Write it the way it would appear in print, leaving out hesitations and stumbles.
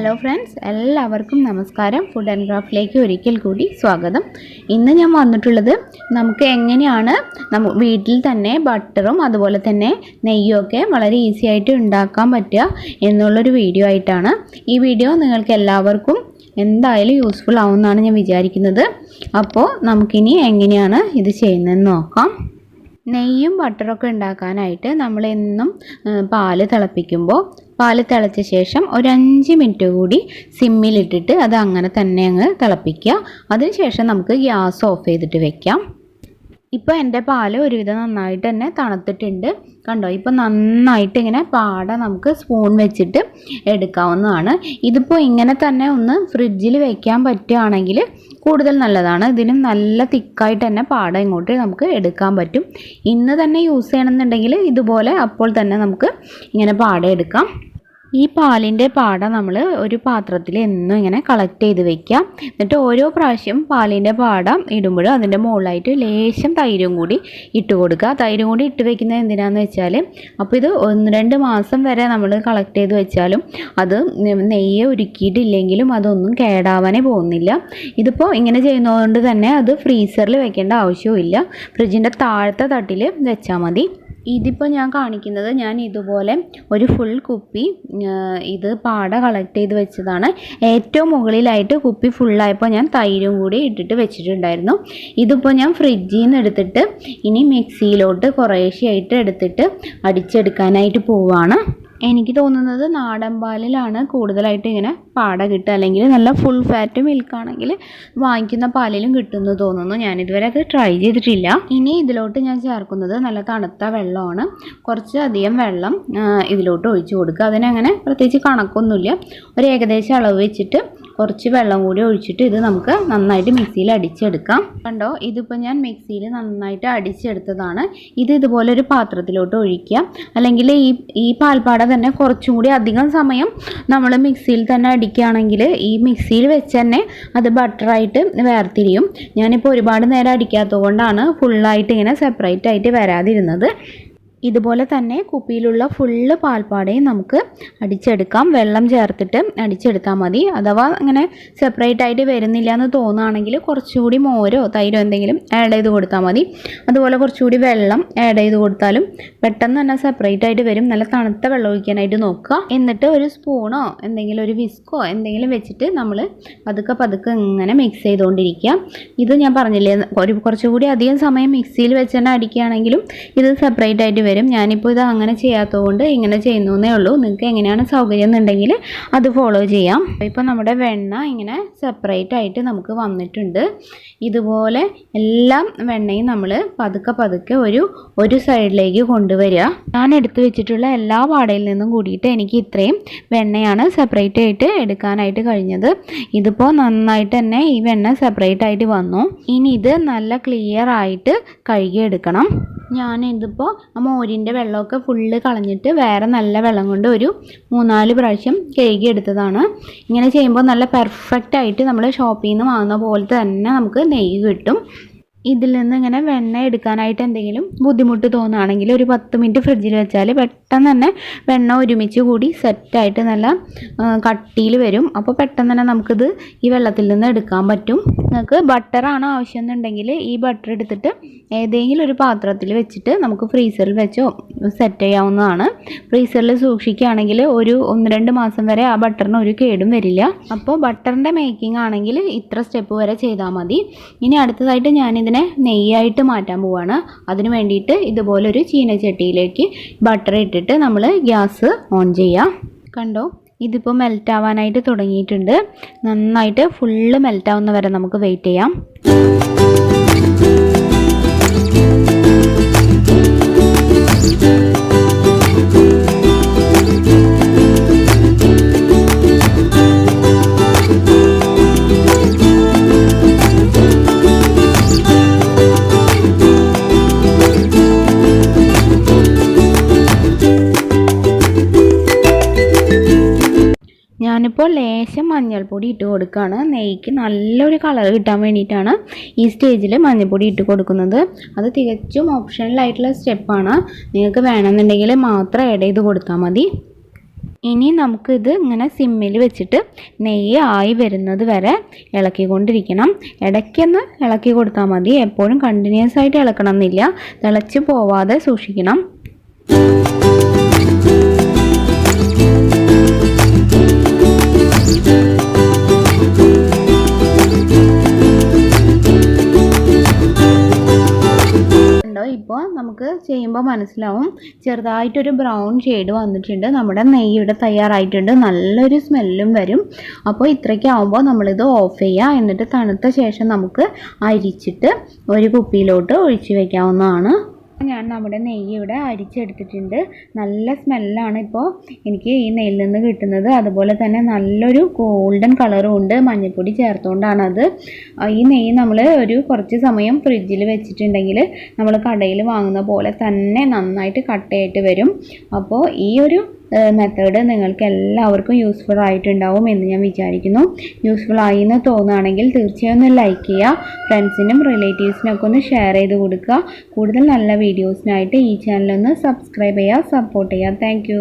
Hello friends, എല്ലാവർക്കും നമസ്കാരം. Food and ക്രാഫ്റ്റിലേക്ക് ഒരിക്കൽ കൂടി സ്വാഗതം. ഇന്ന് ഞാൻ വന്നിട്ടുള്ളത് നമുക്ക് എങ്ങനെയാണ് വീട്ടിൽ തന്നെ ബട്ടറും അതുപോലെ തന്നെ നെയ്യൊക്കെ വളരെ ഈസി ആയിട്ട് ഉണ്ടാക്കാൻ പറ്റുക എന്നുള്ളൊരു വീഡിയോ ആയിട്ടാണ്. ഈ വീഡിയോ നിങ്ങൾക്ക് എല്ലാവർക്കും എന്തായാലും യൂസ്ഫുൾ ആവുമെന്നാണ് ഞാൻ വിചാരിക്കുന്നത്. അപ്പോൾ നമുക്കിനി എങ്ങനെയാണ് ഇത് ചെയ്യുന്നതെന്ന് നോക്കാം. നെയ്യും ബട്ടറൊക്കെ ഉണ്ടാക്കാനായിട്ട് നമ്മളെന്നും പാല് തിളപ്പിക്കുമ്പോൾ പാല് തിളച്ച ശേഷം ഒരു 5 മിനിറ്റ് കൂടി സിമ്മിലിട്ടിട്ട് അത് അങ്ങനെ തന്നെ അങ്ങ് തിളപ്പിക്കുക. അതിനുശേഷം നമുക്ക് ഗ്യാസ് ഓഫ് ചെയ്തിട്ട് വെക്കാം. ഇപ്പോൾ എൻ്റെ പാല് ഒരുവിധം നന്നായിട്ട് തന്നെ തണുത്തിട്ടുണ്ട്. കണ്ടോ, ഇപ്പോൾ നന്നായിട്ട് ഇങ്ങനെ പാട നമുക്ക് സ്പൂൺ വെച്ചിട്ട് എടുക്കാവുന്നതാണ്. ഇതിപ്പോൾ ഇങ്ങനെ തന്നെ ഒന്ന് ഫ്രിഡ്ജിൽ വെക്കാൻ പറ്റുകയാണെങ്കിൽ കൂടുതൽ നല്ലതാണ്. ഇതിനും നല്ല തിക്കായിട്ട് തന്നെ പാട ഇങ്ങോട്ട് നമുക്ക് എടുക്കാൻ പറ്റും. ഇന്ന് തന്നെ യൂസ് ചെയ്യണമെന്നുണ്ടെങ്കിൽ ഇതുപോലെ അപ്പോൾ തന്നെ നമുക്ക് ഇങ്ങനെ പാട എടുക്കാം. ഈ പാലിൻ്റെ പാട നമ്മൾ ഒരു പാത്രത്തിൽ എന്നും ഇങ്ങനെ കളക്ട് ചെയ്ത് വെക്കാം. എന്നിട്ട് ഓരോ പ്രാവശ്യം പാലിൻ്റെ പാട ഇടുമ്പോഴും അതിൻ്റെ മുകളിലായിട്ട് ലേശം തൈരും കൂടി ഇട്ട് കൊടുക്കുക. തൈരും കൂടി ഇട്ട് വെക്കുന്നത് എന്തിനാണെന്ന് വെച്ചാൽ അപ്പോൾ ഇത് 1-2 മാസം വരെ നമ്മൾ കളക്ട് ചെയ്ത് വെച്ചാലും അത് നെയ്യ് ഉരുക്കിയിട്ടില്ലെങ്കിലും അതൊന്നും കേടാവാനേ പോകുന്നില്ല. ഇതിപ്പോൾ ഇങ്ങനെ ചെയ്യുന്നതുകൊണ്ട് തന്നെ അത് ഫ്രീസറിൽ വെക്കേണ്ട ആവശ്യമില്ല. ഫ്രിഡ്ജിൻ്റെ താഴത്തെ തട്ടിൽ വെച്ചാൽ മതി. ഇതിപ്പോൾ ഞാൻ കാണിക്കുന്നത് ഞാൻ ഇതുപോലെ ഒരു ഫുൾ കുപ്പി ഇത് പാട കളക്ട് ചെയ്ത് വെച്ചതാണ്. ഏറ്റവും മുകളിലായിട്ട് കുപ്പി ഫുള്ളായപ്പോൾ ഞാൻ തൈരും കൂടി ഇട്ടിട്ട് വെച്ചിട്ടുണ്ടായിരുന്നു. ഇതിപ്പോൾ ഞാൻ ഫ്രിഡ്ജിൽ നിന്ന് എടുത്തിട്ട് ഇനി മിക്സിയിലോട്ട് കുറേശ്ശെയായിട്ട് എടുത്തിട്ട് അടിച്ചെടുക്കാനായിട്ട് പോവുകയാണ്. എനിക്ക് തോന്നുന്നത് നാടൻ പാലിലാണ് കൂടുതലായിട്ട് ഇങ്ങനെ പാട കിട്ടുക, അല്ലെങ്കിൽ നല്ല ഫുൾ ഫാറ്റ് മിൽക്കാണെങ്കിൽ വാങ്ങിക്കുന്ന പാലിലും കിട്ടുമെന്ന് തോന്നുന്നു. ഞാനിതുവരെ അത് ട്രൈ ചെയ്തിട്ടില്ല. ഇനി ഇതിലോട്ട് ഞാൻ ചേർക്കുന്നത് നല്ല തണുത്ത വെള്ളമാണ്. കുറച്ച് അധികം വെള്ളം ഇതിലോട്ട് ഒഴിച്ചു കൊടുക്കുക. അതിനങ്ങനെ പ്രത്യേകിച്ച് കണക്കൊന്നുമില്ല. ഒരു ഏകദേശം അളവ് വെച്ചിട്ട് കുറച്ച് വെള്ളം കൂടി ഒഴിച്ചിട്ട് ഇത് നമുക്ക് നന്നായിട്ട് മിക്സിയിൽ അടിച്ചെടുക്കാം. കണ്ടോ, ഇതിപ്പോൾ ഞാൻ മിക്സിയിൽ നന്നായിട്ട് അടിച്ചെടുത്തതാണ്. ഇത് ഇതുപോലെ ഒരു പാത്രത്തിലോട്ട് ഒഴിക്കുക. അല്ലെങ്കിൽ ഈ പാൽപ്പാട തന്നെ കുറച്ചും കൂടി അധികം സമയം നമ്മൾ മിക്സിയിൽ തന്നെ അടിക്കുകയാണെങ്കിൽ ഈ മിക്സിയിൽ വെച്ച് തന്നെ അത് ബട്ടറായിട്ട് വേർതിരിയും. ഞാനിപ്പോൾ ഒരുപാട് നേരം അടിക്കാത്തത് കൊണ്ടാണ് ഫുള്ളായിട്ട് ഇങ്ങനെ സെപ്പറേറ്റ് ആയിട്ട് വരാതിരുന്നത്. ഇതുപോലെ തന്നെ കുപ്പിയിലുള്ള ഫുള്ള് പാൽപ്പാടയും നമുക്ക് അടിച്ചെടുക്കാം. വെള്ളം ചേർത്തിട്ട് അടിച്ചെടുത്താൽ മതി. അഥവാ അങ്ങനെ സെപ്പറേറ്റ് ആയിട്ട് വരുന്നില്ല എന്ന് തോന്നുകയാണെങ്കിൽ കുറച്ചുകൂടി മോരോ തൈരോ എന്തെങ്കിലും ആഡ് ചെയ്ത് കൊടുത്താൽ മതി. അതുപോലെ കുറച്ചുകൂടി വെള്ളം ആഡ് ചെയ്ത് കൊടുത്താലും പെട്ടെന്ന് തന്നെ സെപ്പറേറ്റ് ആയിട്ട് വരും. നല്ല തണുത്ത വെള്ളം ഒഴിക്കാനായിട്ട് നോക്കുക. എന്നിട്ട് ഒരു സ്പൂണോ എന്തെങ്കിലും ഒരു വിസ്കോ എന്തെങ്കിലും വെച്ചിട്ട് നമ്മൾ പതുക്കെ ഇങ്ങനെ മിക്സ് ചെയ്തുകൊണ്ടിരിക്കുക. ഇത് ഞാൻ പറഞ്ഞില്ലേ, കുറച്ചുകൂടി അധികം സമയം മിക്സിയിൽ വെച്ച് തന്നെ അടിക്കുകയാണെങ്കിലും ഇത് സെപ്പറേറ്റ് ആയിട്ട് വരും. ഞാനിപ്പോൾ ഇത് അങ്ങനെ ചെയ്യാത്തതുകൊണ്ട് ഇങ്ങനെ ചെയ്യുന്നേ ഉള്ളൂ. നിങ്ങൾക്ക് എങ്ങനെയാണ് സൗകര്യം എന്നുണ്ടെങ്കിൽ അത് ഫോളോ ചെയ്യാം. ഇപ്പോൾ നമ്മുടെ വെണ്ണ ഇങ്ങനെ സെപ്പറേറ്റ് ആയിട്ട് നമുക്ക് വന്നിട്ടുണ്ട്. ഇതുപോലെ എല്ലാ വെണ്ണയും നമ്മൾ പതുക്കെ ഒരു സൈഡിലേക്ക് കൊണ്ടുവരിക. ഞാൻ എടുത്തു വെച്ചിട്ടുള്ള എല്ലാ പാടയിൽ നിന്നും കൂടിയിട്ട് എനിക്ക് ഇത്രയും വെണ്ണയാണ് സെപ്പറേറ്റ് ആയിട്ട് എടുക്കാനായിട്ട് കഴിഞ്ഞത്. ഇതിപ്പോൾ നന്നായിട്ട് തന്നെ ഈ വെണ്ണ സെപ്പറേറ്റ് ആയിട്ട് വന്നു. ഇനി ഇത് നല്ല ക്ലിയർ ആയിട്ട് കഴുകിയെടുക്കണം. ഞാനിതിപ്പോൾ മോരിൻ്റെ വെള്ളമൊക്കെ ഫുള്ള് കളഞ്ഞിട്ട് വേറെ നല്ല വെള്ളം കൊണ്ട് ഒരു 3-4 പ്രാവശ്യം കഴുകിയെടുത്തതാണ്. ഇങ്ങനെ ചെയ്യുമ്പോൾ നല്ല പെർഫെക്റ്റ് ആയിട്ട് നമ്മൾ ഷോപ്പിൽ നിന്ന് വാങ്ങുന്ന പോലത്തെ തന്നെ നമുക്ക് നെയ്യ് കിട്ടും. ഇതിൽ നിന്ന് ഇങ്ങനെ വെണ്ണ എടുക്കാനായിട്ട് എന്തെങ്കിലും ബുദ്ധിമുട്ട് തോന്നുകയാണെങ്കിൽ ഒരു 10 മിനിറ്റ് ഫ്രിഡ്ജിൽ വെച്ചാൽ പെട്ടെന്ന് തന്നെ വെണ്ണ ഒരുമിച്ച് കൂടി സെറ്റായിട്ട് നല്ല കട്ടിയിൽ വരും. അപ്പോൾ പെട്ടെന്ന് തന്നെ നമുക്കിത് ഈ വെള്ളത്തിൽ നിന്ന് എടുക്കാൻ പറ്റും. നിങ്ങൾക്ക് ബട്ടറാണ് ആവശ്യം എന്നുണ്ടെങ്കിൽ ഈ ബട്ടർ എടുത്തിട്ട് ഏതെങ്കിലും ഒരു പാത്രത്തിൽ വെച്ചിട്ട് നമുക്ക് ഫ്രീസറിൽ വെച്ചോ സെറ്റ് ചെയ്യാവുന്നതാണ്. ഫ്രീസറിൽ സൂക്ഷിക്കുകയാണെങ്കിൽ ഒരു 1-2 മാസം വരെ ആ ബട്ടറിന് ഒരു കേടും വരില്ല. അപ്പോൾ ബട്ടറിൻ്റെ മേക്കിംഗ് ആണെങ്കിൽ ഇത്ര സ്റ്റെപ്പ് വരെ ചെയ്താൽ മതി. ഇനി അടുത്തതായിട്ട് ഞാനിതിനെ നെയ്യായിട്ട് മാറ്റാൻ പോവാണ്. അതിന് വേണ്ടിയിട്ട് ഇതുപോലൊരു ചീനച്ചട്ടിയിലേക്ക് ബട്ടർ ഇട്ടിട്ട് നമ്മൾ ഗ്യാസ് ഓൺ ചെയ്യാം. കണ്ടോ, ഇതിപ്പോൾ മെൽറ്റ് ആവാനായിട്ട് തുടങ്ങിയിട്ടുണ്ട്. നന്നായിട്ട് ഫുള്ള് മെൽറ്റ് ആവുന്ന വരെ നമുക്ക് വെയിറ്റ് ചെയ്യാം. ഞാനിപ്പോൾ ലേശം മഞ്ഞൾപ്പൊടി ഇട്ട് കൊടുക്കുകയാണ്. നെയ്ക്ക് നല്ലൊരു കളർ കിട്ടാൻ വേണ്ടിയിട്ടാണ് ഈ സ്റ്റേജിൽ മഞ്ഞൾപ്പൊടി ഇട്ട് കൊടുക്കുന്നത്. അത് തികച്ചും ഓപ്ഷണലായിട്ടുള്ള സ്റ്റെപ്പാണ്. നിങ്ങൾക്ക് വേണമെന്നുണ്ടെങ്കിൽ മാത്രം ആഡ് ചെയ്ത് കൊടുത്താൽ മതി. ഇനി നമുക്കിത് ഇങ്ങനെ സിമ്മിൽ വെച്ചിട്ട് നെയ്യ് ആയി വരുന്നത് വരെ ഇളക്കിക്കൊണ്ടിരിക്കണം. ഇടയ്ക്കൊന്ന് ഇളക്കി കൊടുത്താൽ മതി, എപ്പോഴും കണ്ടിന്യൂസ് ആയിട്ട് ഇളക്കണം എന്നില്ല. തിളച്ച് പോവാതെ സൂക്ഷിക്കണം. ഇപ്പോൾ നമുക്ക് ചെയ്യുമ്പോൾ മനസ്സിലാവും ചെറുതായിട്ടൊരു ബ്രൗൺ ഷെയ്ഡ് വന്നിട്ടുണ്ട്. നമ്മുടെ നെയ്യുടെ തയ്യാറായിട്ടുണ്ട്. നല്ലൊരു സ്മെല്ലും വരും. അപ്പോൾ ഇത്രയ്ക്ക് ആകുമ്പോൾ നമ്മളിത് ഓഫ് ചെയ്യുക. എന്നിട്ട് തണുത്ത ശേഷം നമുക്ക് അരിച്ചിട്ട് ഒരു കുപ്പിയിലോട്ട് ഒഴിച്ച് വയ്ക്കാവുന്നതാണ്. ഞാൻ നമ്മുടെ നെയ്യ് ഇവിടെ അരിച്ചെടുത്തിട്ടുണ്ട്. നല്ല സ്മെല്ലാണ് ഇപ്പോൾ എനിക്ക് ഈ നെയ്യിൽ നിന്ന് കിട്ടുന്നത്. അതുപോലെ തന്നെ നല്ലൊരു ഗോൾഡൻ കളറും ഉണ്ട്. മഞ്ഞൾപ്പൊടി ചേർത്തുകൊണ്ടാണത്. ഈ നെയ്യ് നമ്മൾ ഒരു കുറച്ച് സമയം ഫ്രിഡ്ജിൽ വെച്ചിട്ടുണ്ടെങ്കിൽ നമ്മൾ കടയിൽ വാങ്ങുന്ന പോലെ തന്നെ നന്നായിട്ട് കട്ടയായിട്ട് വരും. അപ്പോൾ ഈ ഒരു മെത്തേഡ് നിങ്ങൾക്ക് എല്ലാവർക്കും യൂസ്ഫുൾ ആയിട്ടുണ്ടാവും എന്ന് ഞാൻ വിചാരിക്കുന്നു. യൂസ്ഫുൾ ആയി എന്ന് തോന്നുകയാണെങ്കിൽ തീർച്ചയായും ഒന്ന് ലൈക്ക് ചെയ്യുക. ഫ്രണ്ട്സിനും റിലേറ്റീവ്സിനൊക്കെ ഒന്ന് ഷെയർ ചെയ്ത് കൊടുക്കുക. കൂടുതൽ നല്ല വീഡിയോസിനായിട്ട് ഈ ചാനലൊന്ന് സബ്സ്ക്രൈബ് ചെയ്യുക, സപ്പോർട്ട് ചെയ്യുക. താങ്ക്